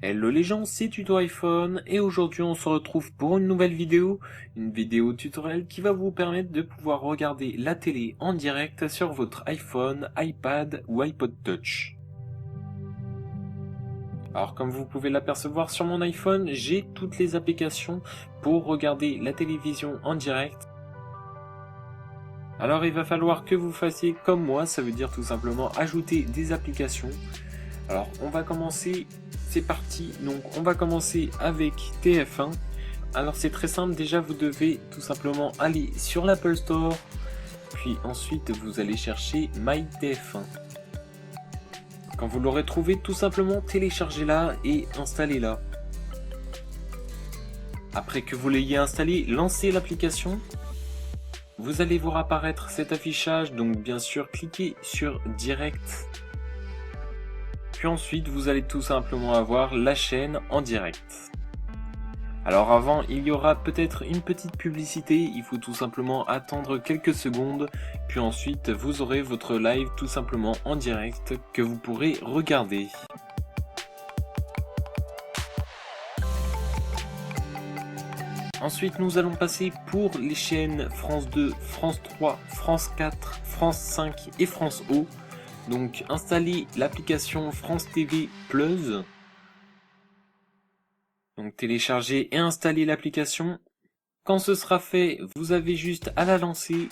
Hello les gens, c'est Tuto iPhone et aujourd'hui on se retrouve pour une nouvelle vidéo, une vidéo tutoriel qui va vous permettre de pouvoir regarder la télé en direct sur votre iPhone, iPad ou iPod Touch. Alors comme vous pouvez l'apercevoir sur mon iPhone, j'ai toutes les applications pour regarder la télévision en direct. Alors il va falloir que vous fassiez comme moi, ça veut dire tout simplement ajouter des applications. Alors on va commencer, c'est parti, donc on va commencer avec TF1. Alors c'est très simple, déjà vous devez tout simplement aller sur l'Apple Store, puis ensuite vous allez chercher MyTF1. Quand vous l'aurez trouvé, tout simplement téléchargez-la et installez-la. Après que vous l'ayez installé, lancez l'application. Vous allez voir apparaître cet affichage, donc bien sûr cliquez sur Direct. Puis ensuite vous allez tout simplement avoir la chaîne en direct. Alors avant, il y aura peut-être une petite publicité, il faut tout simplement attendre quelques secondes, puis ensuite vous aurez votre live tout simplement en direct que vous pourrez regarder. Ensuite nous allons passer pour les chaînes France 2, France 3, France 4, France 5 et France O. Donc installez l'application France TV Plus. Donc téléchargez et installez l'application. Quand ce sera fait, vous avez juste à la lancer.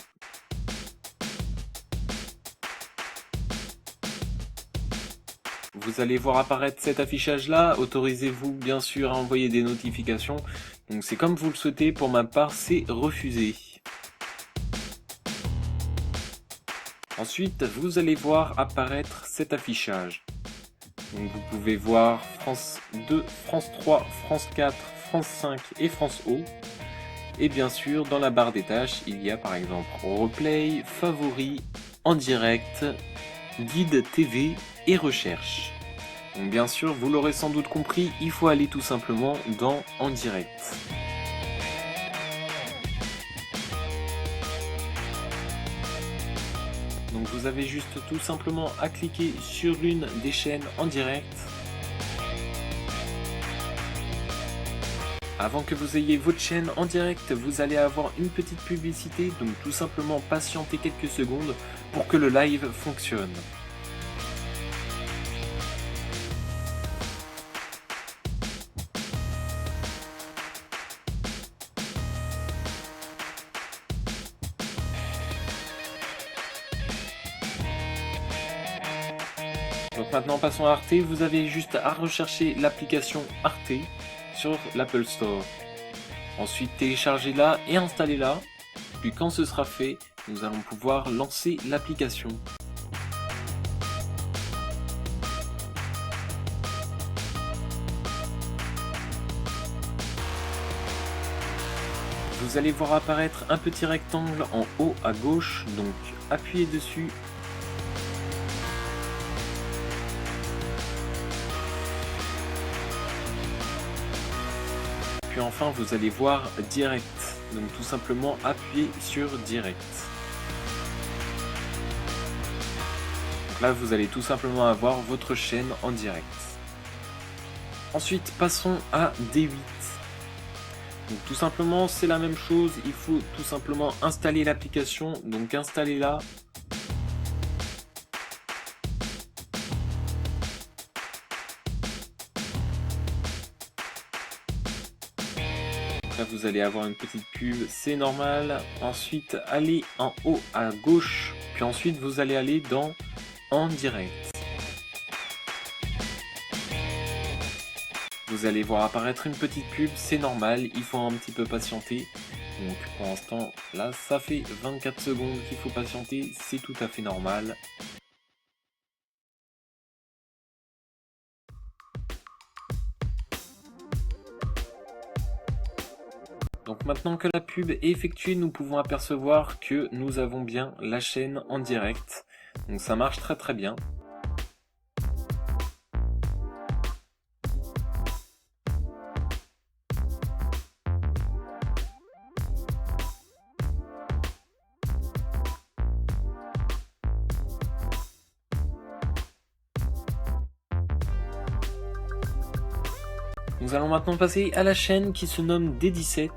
Vous allez voir apparaître cet affichage là, autorisez-vous bien sûr à envoyer des notifications. Donc c'est comme vous le souhaitez, pour ma part c'est refusé. Ensuite vous allez voir apparaître cet affichage. Donc vous pouvez voir France 2, France 3, France 4, France 5 et France O. Et bien sûr dans la barre des tâches il y a par exemple Replay, Favoris, En direct, Guide TV et Recherche. Donc bien sûr vous l'aurez sans doute compris, il faut aller tout simplement dans En direct. Donc vous avez juste tout simplement à cliquer sur l'une des chaînes en direct. Avant que vous ayez votre chaîne en direct, vous allez avoir une petite publicité, donc tout simplement patienter quelques secondes pour que le live fonctionne. Donc maintenant passons à Arte, vous avez juste à rechercher l'application Arte sur l'Apple Store. Ensuite téléchargez-la et installez-la, puis quand ce sera fait, nous allons pouvoir lancer l'application. Vous allez voir apparaître un petit rectangle en haut à gauche, donc appuyez dessus. Puis enfin vous allez voir Direct, donc tout simplement appuyez sur Direct. Donc là vous allez tout simplement avoir votre chaîne en direct. Ensuite passons à D8. Donc tout simplement c'est la même chose, il faut tout simplement installer l'application, donc installez-la. Là vous allez avoir une petite pub, c'est normal. Ensuite allez en haut à gauche, puis ensuite vous allez aller dans En direct. Vous allez voir apparaître une petite pub, c'est normal, il faut un petit peu patienter. Donc pour l'instant là ça fait 24 secondes qu'il faut patienter, c'est tout à fait normal. Donc maintenant que la pub est effectuée, nous pouvons apercevoir que nous avons bien la chaîne en direct. Donc ça marche très très bien. Nous allons maintenant passer à la chaîne qui se nomme D17.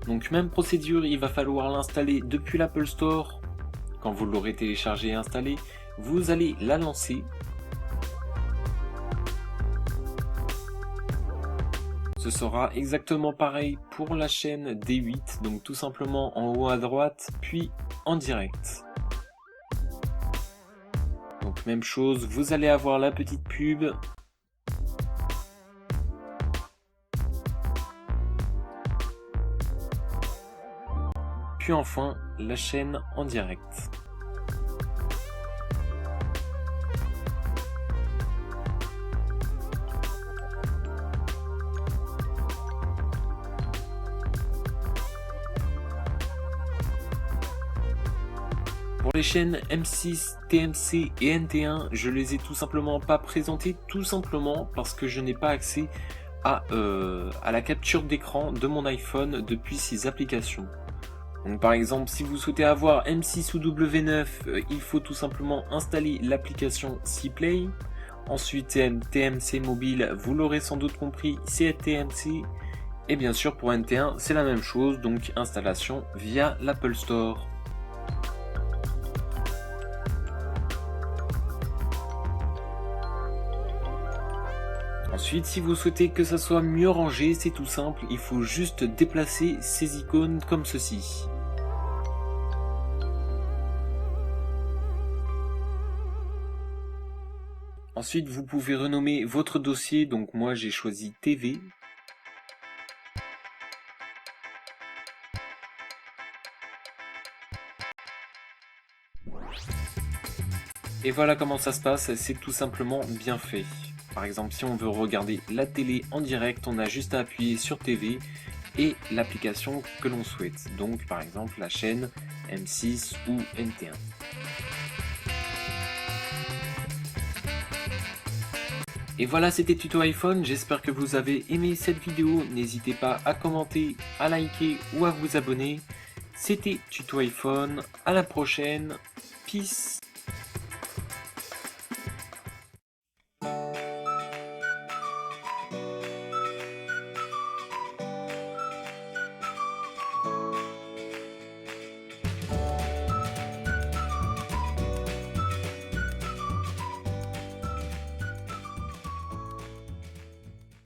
Donc même procédure, il va falloir l'installer depuis l'Apple Store. Quand vous l'aurez téléchargé et installé, vous allez la lancer. Ce sera exactement pareil pour la chaîne D8, donc tout simplement en haut à droite, puis en direct. Donc même chose, vous allez avoir la petite pub. Puis enfin, la chaîne en direct. Pour les chaînes M6, TMC et NT1, je les ai tout simplement pas présentées, tout simplement parce que je n'ai pas accès à la capture d'écran de mon iPhone depuis ces applications. Donc par exemple, si vous souhaitez avoir M6 ou W9, il faut tout simplement installer l'application Cplay. Ensuite TMC mobile, vous l'aurez sans doute compris, c'est TMC. Et bien sûr pour NT1, c'est la même chose, donc installation via l'Apple Store. Ensuite, si vous souhaitez que ça soit mieux rangé, c'est tout simple, il faut juste déplacer ces icônes comme ceci. Ensuite, vous pouvez renommer votre dossier, donc moi j'ai choisi TV. Et voilà comment ça se passe, c'est tout simplement bien fait. Par exemple, si on veut regarder la télé en direct, on a juste à appuyer sur TV et l'application que l'on souhaite. Donc par exemple la chaîne M6 ou NT1. Et voilà, c'était Tuto iPhone, j'espère que vous avez aimé cette vidéo. N'hésitez pas à commenter, à liker ou à vous abonner. C'était Tuto iPhone, à la prochaine, peace.